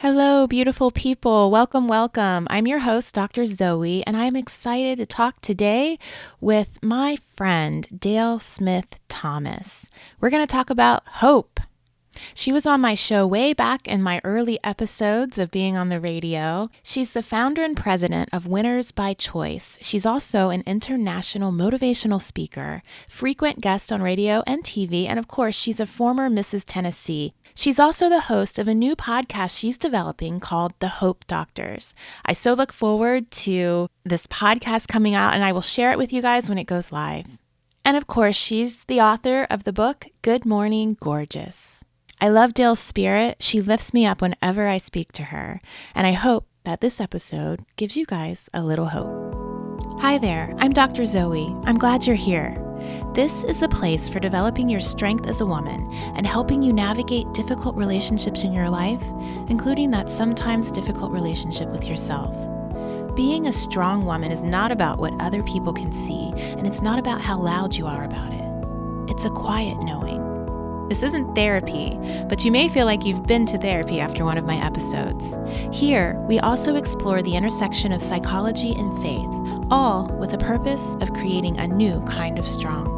Hello, beautiful people. Welcome, welcome. I'm your host, Dr. Zoe, and I'm excited to talk today with my friend, Dale Smith Thomas. We're going to talk about hope. She was on my show way back in my early episodes of being on the radio. She's the founder and president of Winners by Choice. She's also an international motivational speaker, frequent guest on radio and TV, and of course, she's a former Mrs. Tennessee. She's also the host of a new podcast she's developing called The Hope Doctors. I so look forward to this podcast coming out, and I will share it with you guys when it goes live. And of course, she's the author of the book Good Morning Gorgeous. I love Dale's spirit. She lifts me up whenever I speak to her, and I hope that this episode gives you guys a little hope. Hi there, I'm Dr. Zoe. I'm glad you're here. This is the place for developing your strength as a woman and helping you navigate difficult relationships in your life, including that sometimes difficult relationship with yourself. Being a strong woman is not about what other people can see, and it's not about how loud you are about it. It's a quiet knowing. This isn't therapy, but you may feel like you've been to therapy after one of my episodes. Here, we also explore the intersection of psychology and faith, all with the purpose of creating a new kind of strong.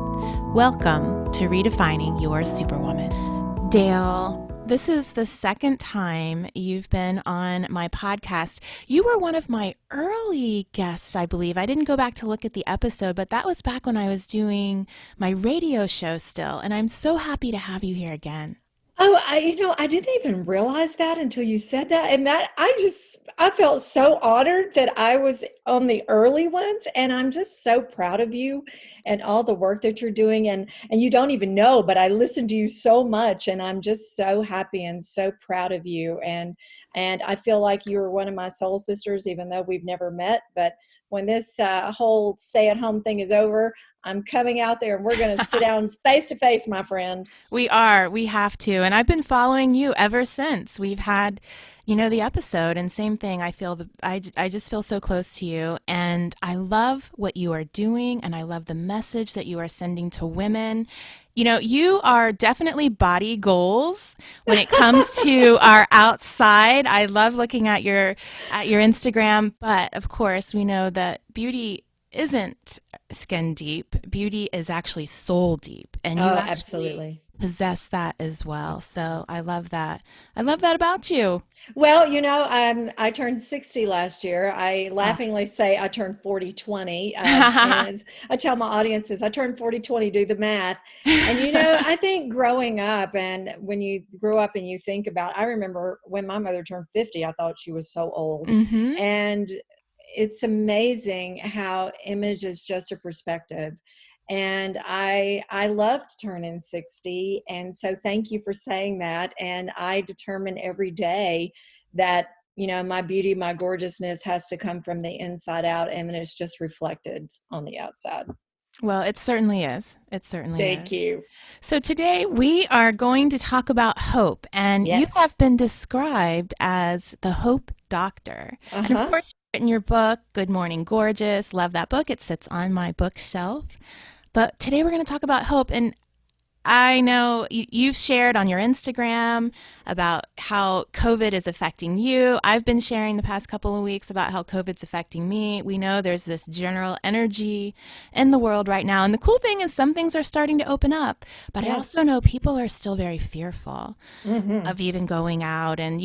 Welcome to Redefining Your Superwoman. Dale, this is the second time you've been on my podcast. You were one of my early guests, I believe. I didn't go back to look at the episode, but that was back when I was doing my radio show still, and I'm so happy to have you here again. Oh, I didn't even realize that until you said that. And I felt so honored that I was on the early ones. And I'm just so proud of you and all the work that you're doing. And you don't even know, but I listen to you so much. And I'm just so happy and so proud of you. And I feel like you're one of my soul sisters, even though we've never met. But when this whole stay-at-home thing is over, I'm coming out there and we're going to sit down face to face, my friend. We are. We have to. And I've been following you ever since we've had, the episode. And same thing. I just feel so close to you. And I love what you are doing. And I love the message that you are sending to women. You are definitely body goals when it comes to our outside. I love looking at your Instagram. But of course, we know that beauty isn't skin deep. Beauty is actually soul deep. And you Oh, actually absolutely. possess that as well. So I love that. I love that about you. Well, I turned 60 last year. I Oh. laughingly say I turned 40 20. And as I tell my audiences, I turned 40 20, do the math. And, I think growing up and when you grow up and you think about, I remember when my mother turned 50, I thought she was so old. Mm-hmm. And it's amazing how image is just a perspective. And I loved turning 60. And so thank you for saying that. And I determine every day that, my beauty, my gorgeousness has to come from the inside out, and then it's just reflected on the outside. Well, it certainly is. It certainly Thank is. you. So today we are going to talk about hope, and you Yes. have been described as the Hope Doctor. And of Uh-huh. course, you've written your book, Good Morning Gorgeous. Love that book. It sits on my bookshelf. But today we're going to talk about hope. And I know you've shared on your Instagram about how COVID is affecting you. I've been sharing the past couple of weeks about how COVID's affecting me. We know there's this general energy in the world right now. And the cool thing is some things are starting to open up. But I Yes. also know people are still very fearful Mm-hmm. of even going out and,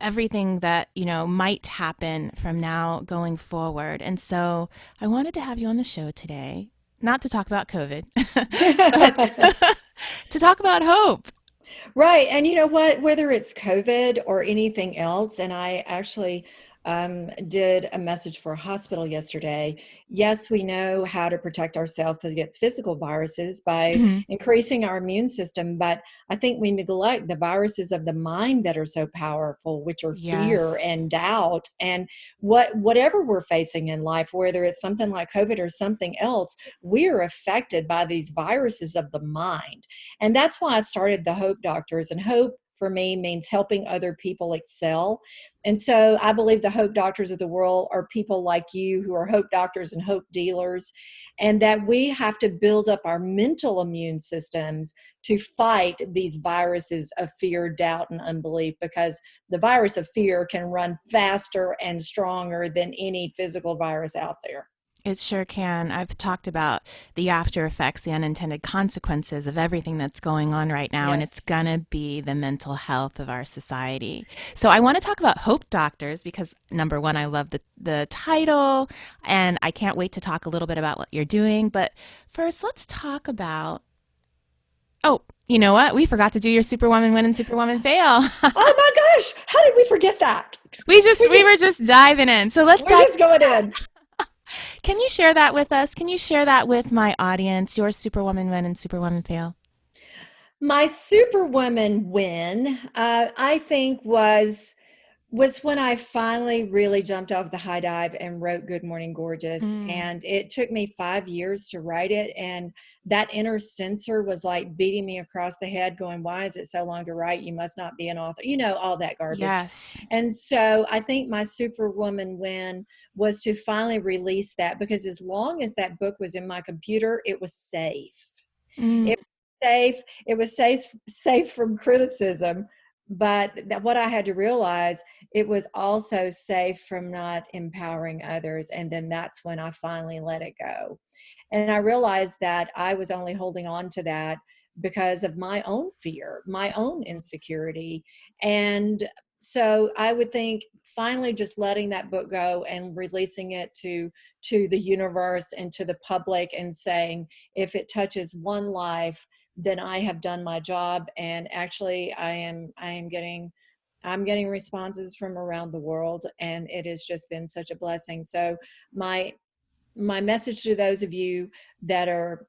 everything that, might happen from now going forward. And so I wanted to have you on the show today, not to talk about COVID, but to talk about hope. Right. And you know what? Whether it's COVID or anything else, and I actually did a message for a hospital yesterday. Yes, we know how to protect ourselves against physical viruses by Mhm. increasing our immune system, but I think we neglect the viruses of the mind that are so powerful, which are fear Yes. and doubt. And whatever we're facing in life, whether it's something like COVID or something else, we are affected by these viruses of the mind. And that's why I started the Hope Doctors. And hope for me means helping other people excel. And so I believe the hope doctors of the world are people like you who are hope doctors and hope dealers, and that we have to build up our mental immune systems to fight these viruses of fear, doubt, and unbelief, because the virus of fear can run faster and stronger than any physical virus out there. It sure can. I've talked about the after effects, the unintended consequences of everything that's going on right now, and it's Yes. going to be the mental health of our society. So I want to talk about Hope Doctors because, number one, I love the title, and I can't wait to talk a little bit about what you're doing. But first, let's talk about, oh, you know what? We forgot to do your Superwoman Win and Superwoman Fail. Oh my gosh, how did we forget that? We were just diving in. So let's We're dive. just going in. Can you share that with us? Can you share that with my audience, your Superwoman Win and Superwoman Fail? My Superwoman win, I think, was when I finally really jumped off the high dive and wrote Good Morning Gorgeous. Mm, And it took me 5 years to write it. And that inner censor was like beating me across the head, going, why is it so long to write? You must not be an author, all that garbage. yes. And so I think my Superwoman win was to finally release that, because as long as that book was in my computer, it was safe. Mm, It was safe. It was safe from criticism. But what I had to realize, it was also safe from not empowering others. And then that's when I finally let it go. And I realized that I was only holding on to that because of my own fear, my own insecurity. And so I would think finally just letting that book go and releasing it to the universe and to the public, and saying, if it touches one life, then I have done my job. And actually I'm getting responses from around the world, and it has just been such a blessing. So my message to those of you that are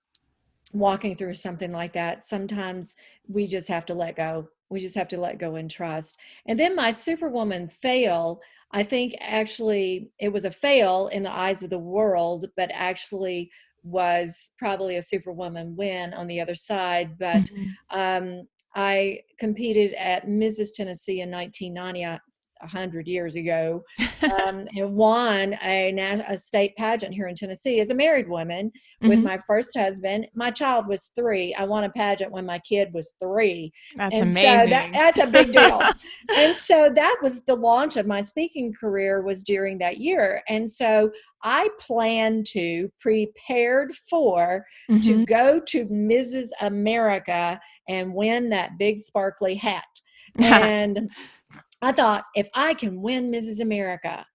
walking through something like that, sometimes we just have to let go. We just have to let go and trust. And then my Superwoman fail, I think actually it was a fail in the eyes of the world, but actually was probably a Superwoman win on the other side. But mhm. I competed at Mrs. Tennessee in 1990, 100 years ago, and won a state pageant here in Tennessee as a married woman with Mhm. my first husband. My child was 3. I won a pageant when my kid was 3. That's And so amazing. that's a big deal. And so that was the launch of my speaking career, was during that year. And so I planned to, prepared for, to Mhm. go to Mrs. America and win that big sparkly hat. And I thought, if I can win Mrs. America,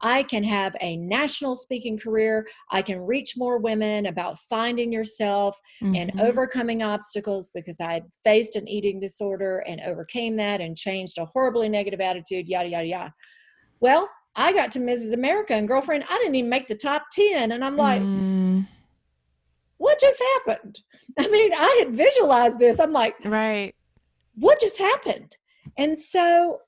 I can have a national speaking career. I can reach more women about finding yourself and Mhm. overcoming obstacles, because I had faced an eating disorder and overcame that and changed a horribly negative attitude, yada, yada, yada. Well, I got to Mrs. America, and girlfriend, I didn't even make the top 10. And I'm like, Mm, what just happened? I mean, I had visualized this. I'm like, right. what just happened? And so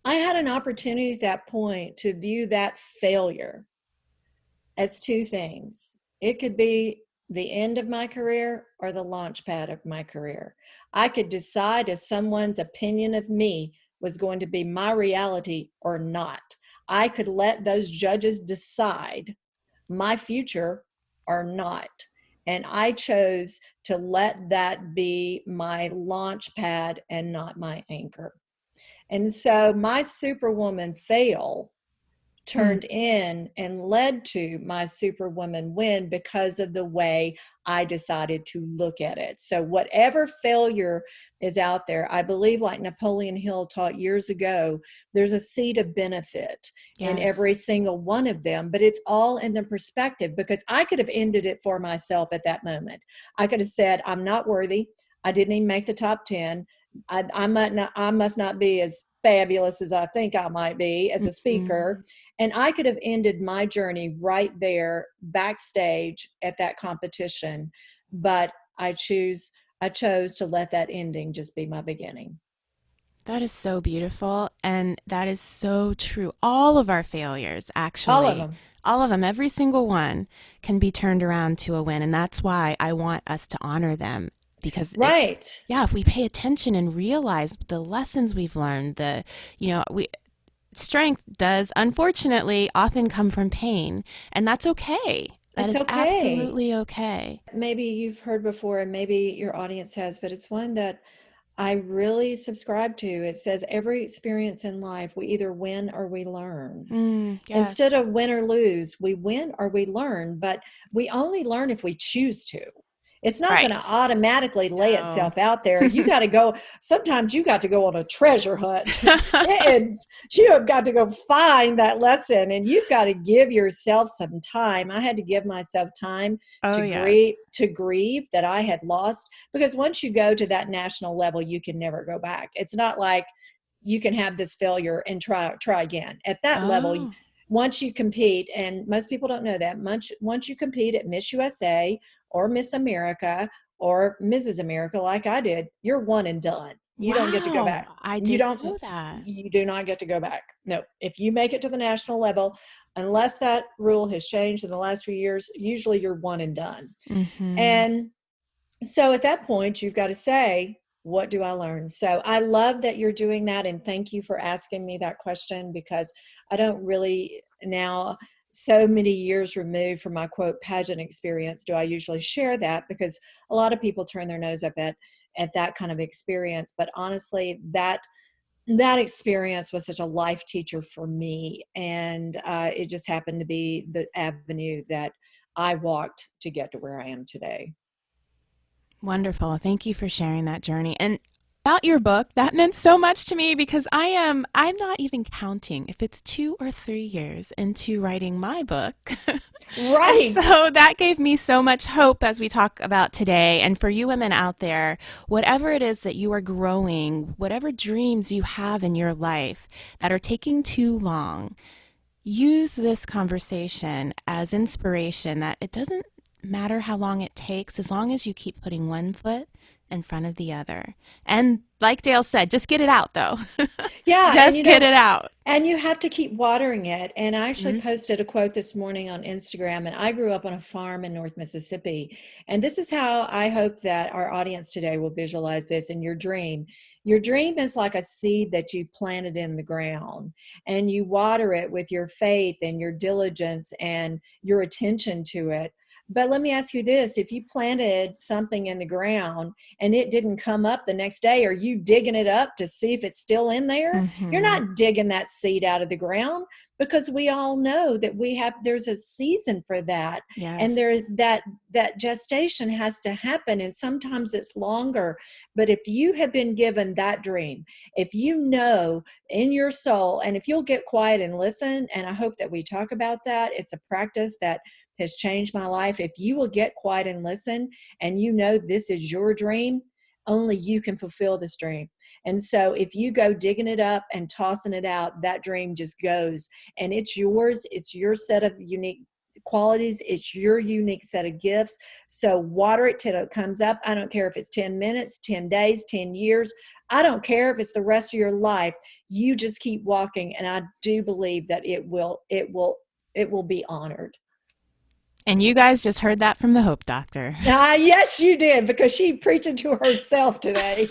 I had an opportunity at that point to view that failure as 2 things. It could be the end of my career or the launch pad of my career. I could decide if someone's opinion of me was going to be my reality or not. I could let those judges decide my future or not. And I chose to let that be my launch pad and not my anchor. And so my Superwoman fail Hmm. turned in and led to my Superwoman win, because of the way I decided to look at it. So whatever failure is out there, I believe, like Napoleon Hill taught years ago, there's a seed of benefit in Yes. every single one of them, but it's all in the perspective, because I could have ended it for myself at that moment. I could have said, I'm not worthy. I didn't even make the top 10. I must not be as fabulous as I think I might be as a speaker. Mhm. And I could have ended my journey right there backstage at that competition. But I chose to let that ending just be my beginning. That is so beautiful. And that is so true. All of our failures, All of actually, them. all of them, every single one can be turned around to a win. And that's why I want us to honor them Because Right. if we pay attention and realize the lessons we've learned, we strength does unfortunately often come from pain, and that's okay. That It's is okay. absolutely okay. Maybe you've heard before, and maybe your audience has, but it's one that I really subscribe to. It says every experience in life, we either win or we learn. Instead Yes. of win or lose, we win or we learn, but we only learn if we choose to. It's not going to Right. automatically lay No. itself out there. You got to go, sometimes you got to go on a treasure hunt and you have got to go find that lesson, and you've got to give yourself some time. I had to give myself time Oh, grieve yes. to grieve that I had lost, because once you go to that national level, you can never go back. It's not like you can have this failure and try again. At that level, Oh. once you compete, and most people don't know that, once you compete at Miss USA or Miss America or Mrs. America, like I did, you're one and done. You don't get to go back. Wow. I You didn't don't, know that. you do not get to go back. No, if you make it to the national level, unless that rule has changed in the last few years, usually you're one and done. Mm-hmm. And so at that point, you've got to say, what do I learn? So I love that you're doing that. And thank you for asking me that question, because I don't really now, so many years removed from my quote pageant experience, do I usually share that, because a lot of people turn their nose up at that kind of experience. But honestly, that experience was such a life teacher for me. And it just happened to be the avenue that I walked to get to where I am today. Wonderful. Thank you for sharing that journey. And about your book, that meant so much to me because I'm not even counting if it's 2 or 3 years into writing my book. And Right. so that gave me so much hope as we talk about today. And for you women out there, whatever it is that you are growing, whatever dreams you have in your life that are taking too long, use this conversation as inspiration that it doesn't matter how long it takes as long as you keep putting one foot in front of the other. And like Dale said, just get it out though. Yeah, and Just get it out. and you have to keep watering it. And I actually Mhm. posted a quote this morning on Instagram, and I grew up on a farm in North Mississippi. And this is how I hope that our audience today will visualize this in your dream. Your dream is like a seed that you planted in the ground, and you water it with your faith and your diligence and your attention to it. But let me ask you this, if you planted something in the ground and it didn't come up the next day, are you digging it up to see if it's still in there? You're Mhm. not digging that seed out of the ground, because we all know that there's a season for that. And Yes. there that gestation has to happen, and sometimes it's longer. But if you have been given that dream, if you know in your soul, and if you'll get quiet and listen, and I hope that we talk about that, it's a practice that has changed my life. If you will get quiet and listen, and you know this is your dream, only you can fulfill this dream. And so if you go digging it up and tossing it out, that dream just goes, and it's yours. It's your set of unique qualities. It's your unique set of gifts. So water it till it comes up. I don't care if it's 10 minutes, 10 days, 10 years. I don't care if it's the rest of your life. You just keep walking. And I do believe that it will be honored. And you guys just heard that from the Hope Doctor. Yes, you did, because she preaching to herself today.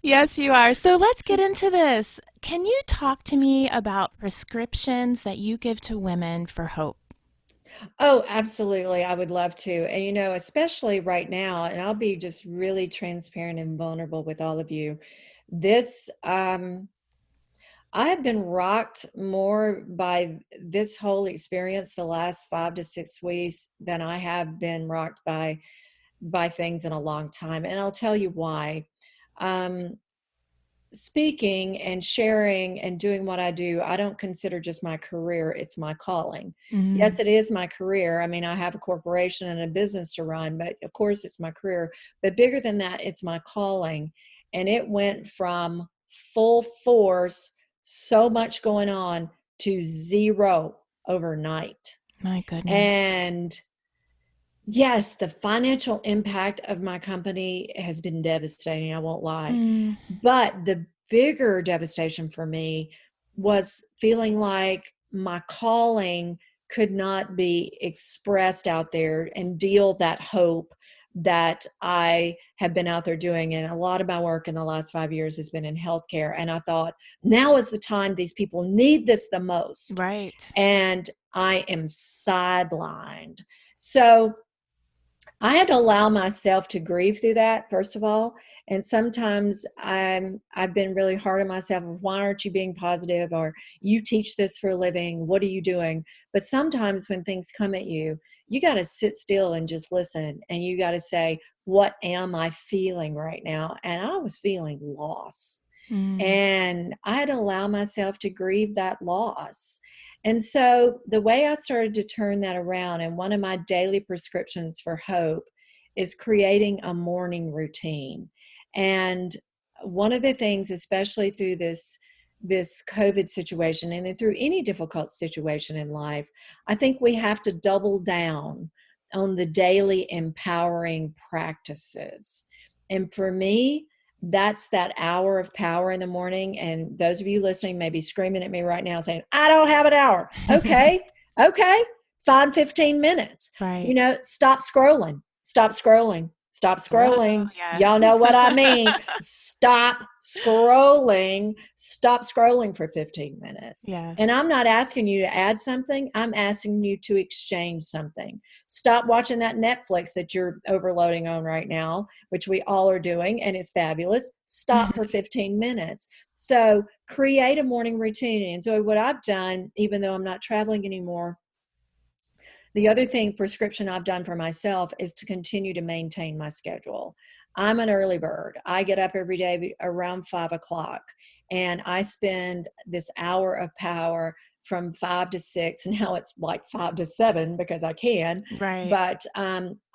Yes, you are. So let's get into this. Can you talk to me about prescriptions that you give to women for hope? Oh, absolutely. I would love to. And, especially right now, and I'll be just really transparent and vulnerable with all of you. This, I have been rocked more by this whole experience the last 5 to 6 weeks than I have been rocked by things in a long time. And I'll tell you why. Um, Speaking and sharing and doing what I do, I don't consider just my career, it's my calling. Mm, Yes, it is my career. I mean, I have a corporation and a business to run, but of course it's my career. But bigger than that, it's my calling. And it went from full force, so much going on, to zero overnight. my goodness. And yes, the financial impact of my company has been devastating, I won't lie. Mm, But the bigger devastation for me was feeling like my calling could not be expressed out there and deal that hope that I have been out there doing. And a lot of my work in the last 5 years has been in healthcare. And I thought, now is the time these people need this the most. Right. And I am sidelined. So I had to allow myself to grieve through that, first of all. And sometimes I've been really hard on myself of, why aren't you being positive? Or, you teach this for a living, what are you doing? But sometimes when things come at you, you got to sit still and just listen. And you got to say, what am I feeling right now? And I was feeling loss. And I had to allow myself to grieve that loss. And so the way I started to turn that around, and one of my daily prescriptions for hope, is creating a morning routine. And one of the things, especially through this COVID situation, and then through any difficult situation in life, I think we have to double down on the daily empowering practices. And for me, that's that hour of power in the morning. And those of you listening may be screaming at me right now saying, I don't have an hour. Okay. Find 15 minutes. Right. Stop scrolling. Stop scrolling. Stop scrolling. Oh, yes. Y'all know what I mean. Stop scrolling. Stop scrolling for 15 minutes. Yes. And I'm not asking you to add something. I'm asking you to exchange something. Stop watching that Netflix that you're overloading on right now, which we all are doing, and it's fabulous. Stop for 15 minutes. So create a morning routine. And so what I've done, even though I'm not traveling anymore, the other prescription I've done for myself is to continue to maintain my schedule. I'm an early bird. I get up every day around 5 o'clock, and I spend this hour of power from 5 to 6. And now it's like 5 to 7 because I can. Right. But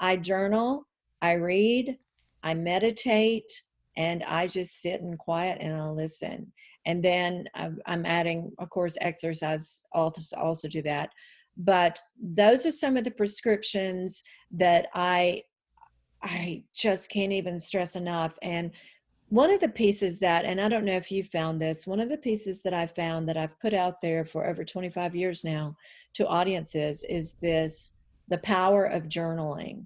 I journal, I read, I meditate, and I just sit in quiet and I listen. And then I'm adding, of course, exercise also to that. But those are some of the prescriptions that I just can't even stress enough. And one of the pieces that, and I don't know if you found this, one of the pieces that I found that I've put out there for over 25 years now to audiences is the power of journaling.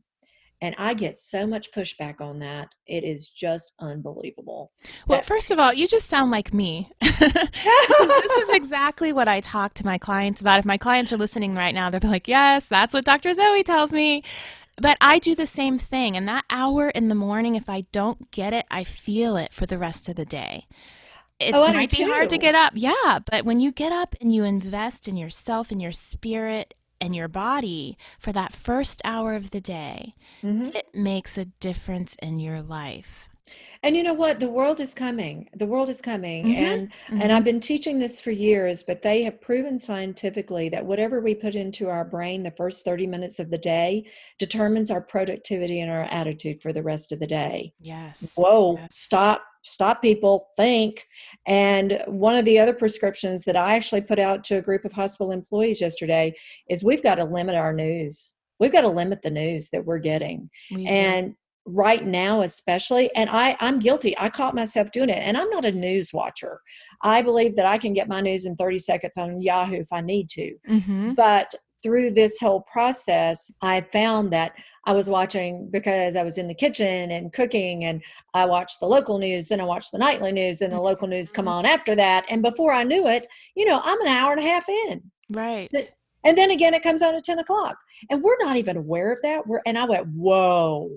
And I get so much pushback on that. It is just unbelievable. Well, first of all, you just sound like me. This is exactly what I talk to my clients about. If my clients are listening right now, they'll be like, yes, that's what Dr. Zoe tells me. But I do the same thing. And that hour in the morning, if I don't get it, I feel it for the rest of the day. It might be hard to get up. Yeah. But when you get up and you invest in yourself and your spirit and your body for that first hour of the day, it makes a difference in your life. And you know what? The world is coming. The world is coming. And I've been teaching this for years, but they have proven scientifically that whatever we put into our brain the first 30 minutes of the day determines our productivity and our attitude for the rest of the day. Yes. Whoa, yes. Stop, people, think. And one of the other prescriptions that I actually put out to a group of hospital employees yesterday is we've got to limit our news. We've got to limit the news that we're getting. And right now, especially, and I'm guilty. I caught myself doing it. And I'm not a news watcher. I believe that I can get my news in 30 seconds on Yahoo if I need to. But through this whole process, I found that I was watching, because I was in the kitchen and cooking, and I watched the local news, then I watched the nightly news, and the local news come on after that. And before I knew it, I'm an hour and a half in. Right. And then again, it comes on at 10 o'clock. And we're not even aware of that. And I went, whoa.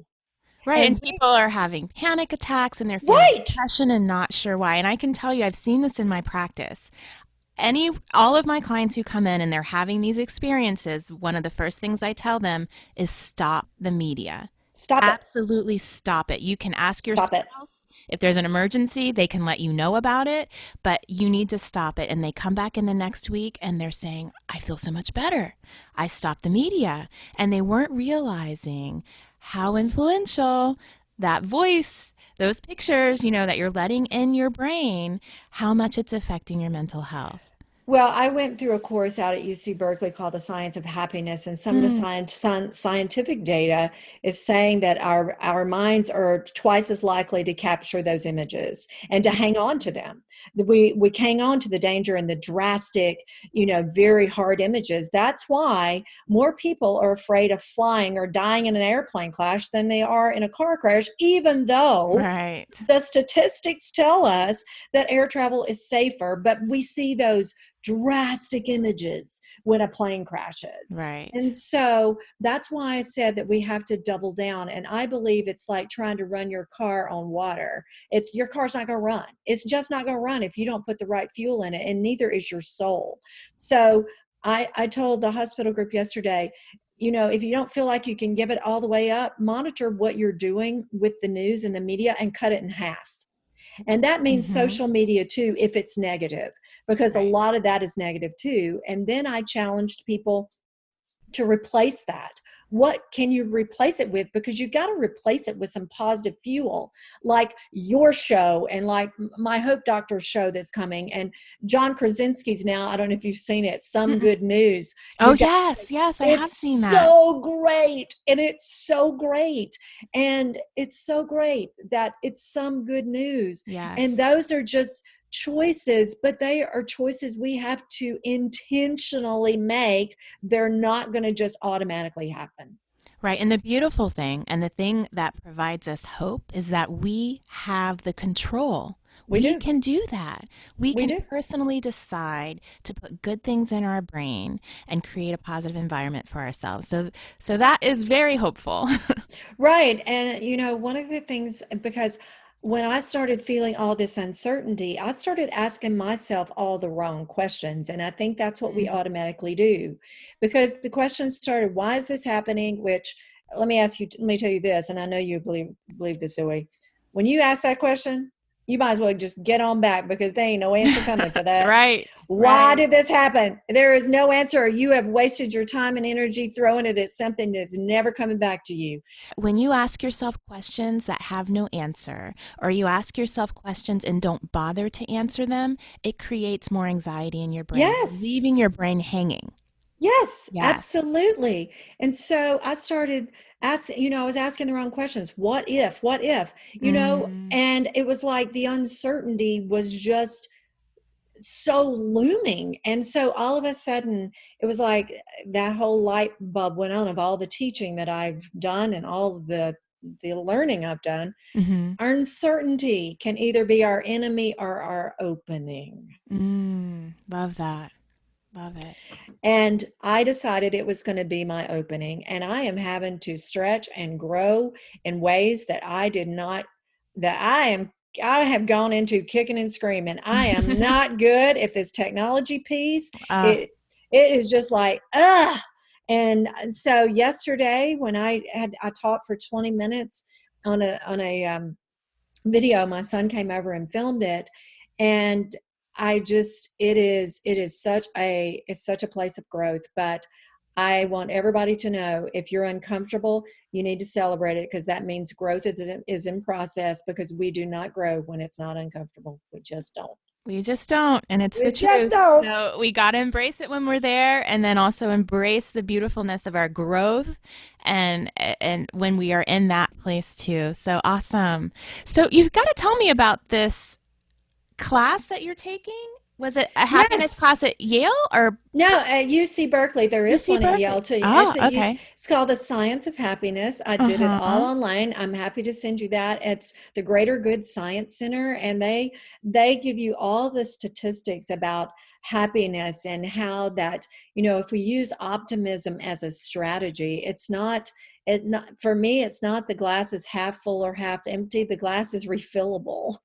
Right. And people are having panic attacks and they're feeling depression and not sure why. And I can tell you, I've seen this in my practice. All of my clients who come in and they're having these experiences, one of the first things I tell them is stop the media. Stop it. Absolutely stop it. You can ask your spouse if there's an emergency, they can let you know about it, but you need to stop it. And they come back in the next week and they're saying, I feel so much better. I stopped the media. And they weren't realizing how influential that voice, those pictures, that you're letting in your brain, how much it's affecting your mental health. Well, I went through a course out at UC Berkeley called The Science of Happiness, and some of the Mm, scientific data is saying that our minds are twice as likely to capture those images and to hang on to them. We hang on to the danger and the drastic, very hard images. That's why more people are afraid of flying or dying in an airplane crash than they are in a car crash, even though right. the statistics tell us that air travel is safer, but we see those drastic images when a plane crashes. And Right. so that's why I said that we have to double down. And I believe it's like trying to run your car on water. It's your car's not going to run. It's just not going to run if you don't put the right fuel in it, and neither is your soul. So I told the hospital group yesterday, if you don't feel like you can give it all the way up, monitor what you're doing with the news and the media and cut it in half. And that means Hmm. social media too, if it's negative, because a Right. lot of that is negative too. And then I challenged people to replace that. What can you replace it with? Because you got to replace it with some positive fuel, like your show and like my Hope Doctor show that's coming. And John Krasinski's now, I don't know if you've seen it, Some Mm-mm. Good News. Oh, You got yes. Yes, I have seen it's that. so great. And it's so great. And it's so great that it's some good news. And Yes. those are just choices, but they are choices we have to intentionally make. They're not going to just automatically happen. Right. And the beautiful thing and the thing that provides us hope is that we have the control. We We do. can do that. We We can do. personally decide to put good things in our brain and create a positive environment for ourselves. So that is very hopeful. Right. And, one of the things, because when I started feeling all this uncertainty, I started asking myself all the wrong questions. And I think that's what we automatically do, because the questions started, why is this happening? Which, let me tell you this, and I know you believe this, Zoe. When you ask that question, you might as well just get on back, because there ain't no answer coming for that. Right. Why Right. did this happen? There is no answer. You have wasted your time and energy throwing it at something that's never coming back to you. When you ask yourself questions that have no answer, or you ask yourself questions and don't bother to answer them, it creates more anxiety in your brain. You're Yes. leaving your brain hanging. Yes, Yes. absolutely. And so I started asking, I was asking the wrong questions. What if, Mm, and it was like the uncertainty was just so looming. And so all of a sudden, it was like that whole light bulb went on of all the teaching that I've done and all of the learning I've done. mm-hmm. Our uncertainty can either be our enemy or our opening. Love that. Love it. And I decided it was going to be my opening. And I am having to stretch and grow in ways that I did not, that I have gone into kicking and screaming. I am not good at this technology piece. uh, It is just like, ugh. And so yesterday when I taught for 20 minutes on a video, my son came over and filmed it. And it's such a place of growth. But I want everybody to know, if you're uncomfortable, you need to celebrate it, because that means growth is in process, because we do not grow when it's not uncomfortable. We just don't. we just don't, and it's the We just truth. don't. So we got to embrace it when we're there, and then also embrace the beautifulness of our growth, and when we are in that place too. So awesome. So you've got to tell me about this class that you're taking. Was it a happiness Yes. class at Yale or No, at UC Berkeley, there is UC one at Yale Berkeley? too. Oh, It's at UC, okay. it's called The Science of Happiness. I Uh did it all huh. online. I'm happy to send you that. It's the Greater Good Science Center, and they give you all the statistics about happiness, and how that, if we use optimism as a strategy, it not for me, it's not the glass is half full or half empty. The glass is refillable.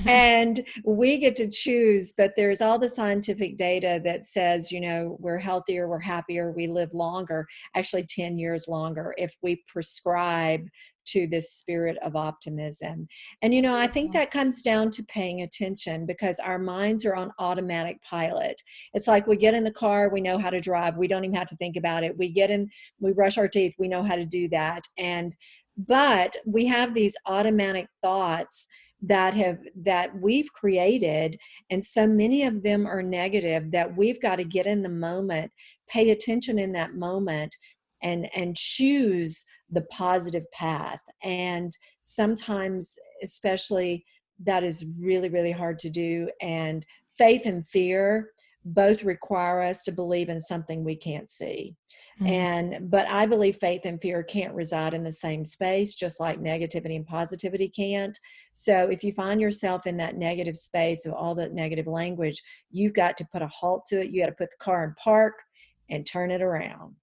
And we get to choose, but there's all the scientific data that says, we're healthier, we're happier, we live longer, actually 10 years longer, if we prescribe to this spirit of optimism. And I think Beautiful. that comes down to paying attention, because our minds are on automatic pilot. It's like we get in the car, we know how to drive, we don't even have to think about it. We brush our teeth, we know how to do that. But we have these automatic thoughts that we've created, and so many of them are negative, that we've got to get in the moment, pay attention in that moment, and choose the positive path. And sometimes, especially, that is really, really hard to do. And faith and fear both require us to believe in something we can't see. But I believe faith and fear can't reside in the same space, just like negativity and positivity can't. So if you find yourself in that negative space of all that negative language, you've got to put a halt to it. You got to put the car in park and turn it around.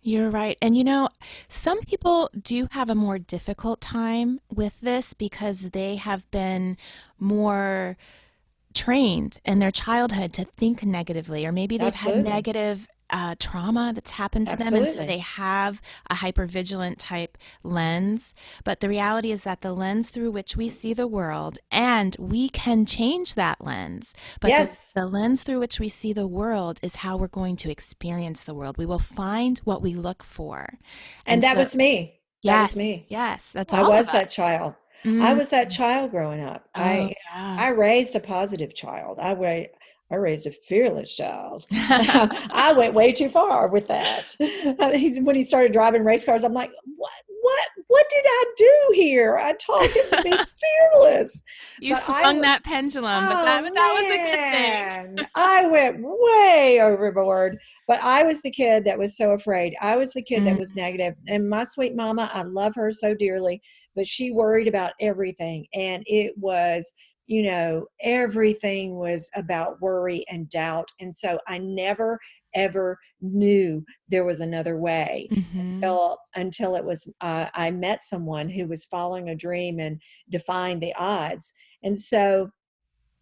You're right. And some people do have a more difficult time with this because they have been more trained in their childhood to think negatively, or maybe they've had Absolutely. negative trauma that's happened to them, and so they Absolutely. have a hypervigilant type lens. But the reality is that the lens through which we see the world, and we can change that lens, but Yes. the lens through which we see the world is how we're going to experience the world. We will find what we look for. And And that so, was me. That was yes, me. yes, that's I all of was that us. child. I Mm. was that child growing up. Oh, I yeah. I raised a positive child. I raised a fearless child. I went way too far with that. When he started driving race cars, I'm like, what did I do here? I taught him to be fearless. You But swung that pendulum, but oh that was a good thing. man, I went way overboard. But I was the kid that was so afraid. I was the kid that Mm, was negative. And my sweet mama, I love her so dearly, but she worried about everything. And it was, everything was about worry and doubt. And so I never, ever knew there was another way mhm. until it was, I met someone who was following a dream and defying the odds. And so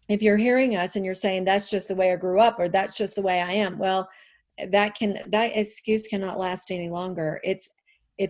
if you're hearing us and you're saying that's just the way I grew up, or that's just the way I am, well, that excuse cannot last any longer. It's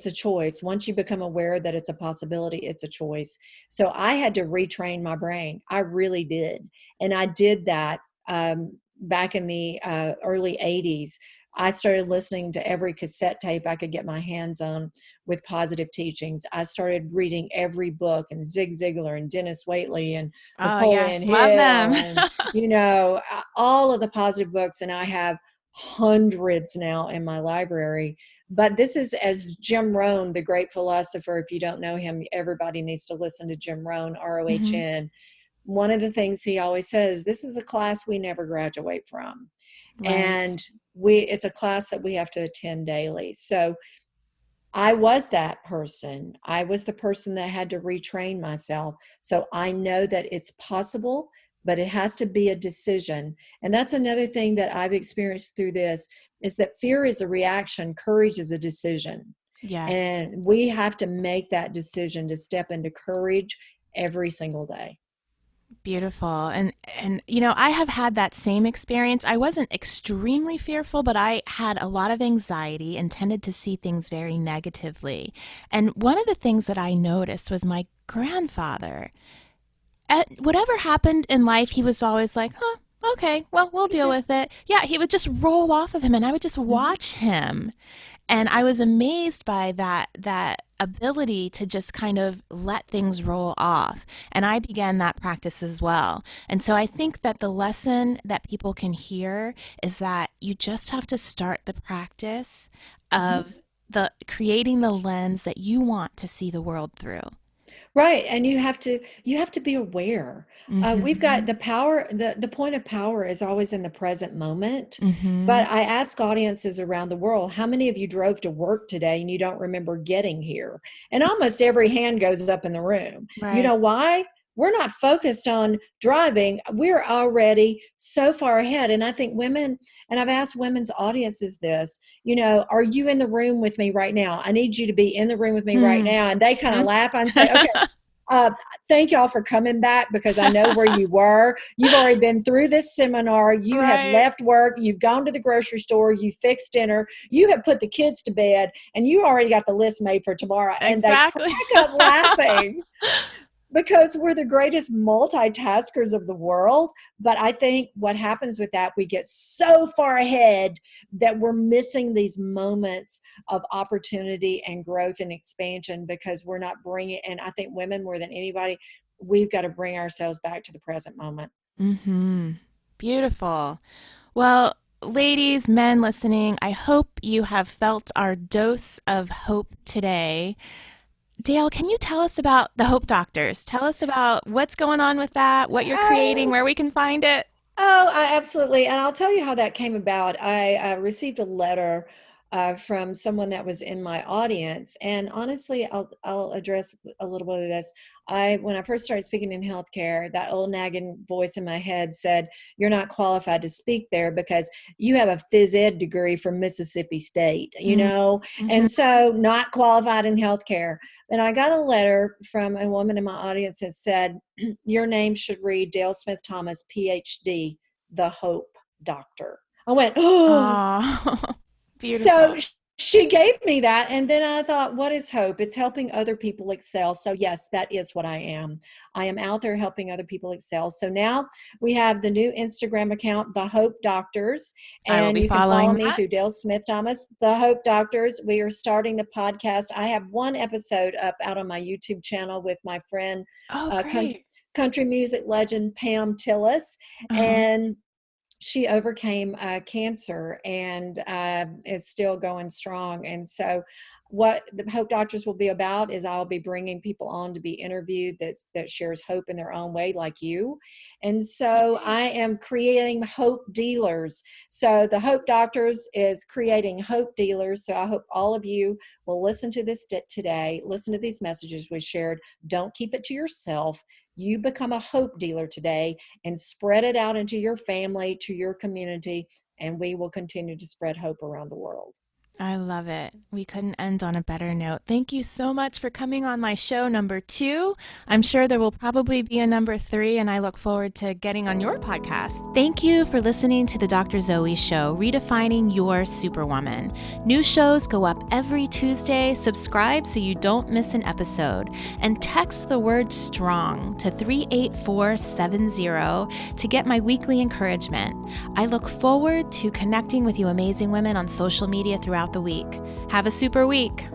a choice. Once you become aware that it's a possibility, it's a choice. So I had to retrain my brain. I really did. And I did that back in the early 80s. I started listening to every cassette tape I could get my hands on with positive teachings. I started reading every book, and Zig Ziglar and Dennis Waitley and Oh, Napoleon yes, love them. Hill and, all of the positive books. And I have hundreds now in my library. But this is, as Jim Rohn, the great philosopher, if you don't know him, everybody needs to listen to Jim Rohn, Mhm. ROHN. One of the things he always says, this is a class we never graduate from. Right. And it's a class that we have to attend daily. So I was that person. I was the person that had to retrain myself. So I know that it's possible, but it has to be a decision. And that's another thing that I've experienced through this, is that fear is a reaction, courage is a decision. Yes. And we have to make that decision to step into courage every single day. Beautiful. And I have had that same experience. I wasn't extremely fearful, but I had a lot of anxiety and tended to see things very negatively. And one of the things that I noticed was my grandfather. Whatever happened in life, he was always like, "Huh, okay, well, we'll deal Okay. with it." Yeah, he would just roll off of him, and I would just Mhm. watch him. And I was amazed by that ability to just kind of let things roll off. And I began that practice as well. And so I think that the lesson that people can hear is that you just have to start the practice Mhm. of the creating the lens that you want to see the world through. Right, and you have to be aware. We've got Mhm. the power. The point of power is always in the present moment. But Mhm. I ask audiences around the world, how many of you drove to work today and you don't remember getting here? And almost every hand goes up in the room. You Right. know why? We're not focused on driving. We're already so far ahead. And I think women, and I've asked women's audiences this, are you in the room with me right now? I need you to be in the room with me right Hmm. now. And they kind of Mhm. laugh and say, okay, uh, thank y'all for coming back, because I know where you were. You've already been through this seminar. You have Right. left work. You've gone to the grocery store. You fixed dinner. You have put the kids to bed, and you already got the list made for tomorrow. And they Exactly. crack up laughing, because we're the greatest multitaskers of the world. But I think what happens with that, we get so far ahead that we're missing these moments of opportunity and growth and expansion, because we're not bringing, and I think women more than anybody, we've got to bring ourselves back to the present moment. Mm-hmm. Beautiful. Well, ladies, men listening, I hope you have felt our dose of hope today. Dale, can you tell us about the Hope Doctors? Tell us about what's going on with that, what you're creating, where we can find it. Oh, absolutely. And I'll tell you how that came about. I received a letter from someone that was in my audience. And honestly, I'll address a little bit of this. When I first started speaking in healthcare, that old nagging voice in my head said, "You're not qualified to speak there because you have a phys ed degree from Mississippi State, Mm-hmm. and so not qualified in healthcare." And I got a letter from a woman in my audience that said, "Your name should read Dale Smith Thomas, PhD, the Hope Doctor." I went, "Oh." Oh, So beautiful. she gave me that. And then I thought, what is hope? It's helping other people excel. So yes, that is what I am. I am out there helping other people excel. So now we have the new Instagram account, The Hope Doctors, I will and be you can follow following me that. through Dale Smith Thomas, The Hope Doctors. We are starting the podcast. I have one episode up out on my YouTube channel with my friend, Oh, country, great. country music legend Pam Tillis. Uh-huh. And she overcame cancer and is still going strong. And so what the Hope Doctors will be about is I'll be bringing people on to be interviewed that shares hope in their own way, like you. And so I am creating hope dealers. So the Hope Doctors is creating hope dealers. So I hope all of you will listen to this today, listen to these messages we shared. Don't keep it to yourself. You become a hope dealer today and spread it out into your family, to your community, and we will continue to spread hope around the world. I love it. We couldn't end on a better note. Thank you so much for coming on my show number 2. I'm sure there will probably be a number 3, and I look forward to getting on your podcast. Thank you for listening to the Dr. Zoe Show, Redefining Your Superwoman. New shows go up every Tuesday. Subscribe so you don't miss an episode. And text the word STRONG to 38470 to get my weekly encouragement. I look forward to connecting with you amazing women on social media throughout the week. Have a super week.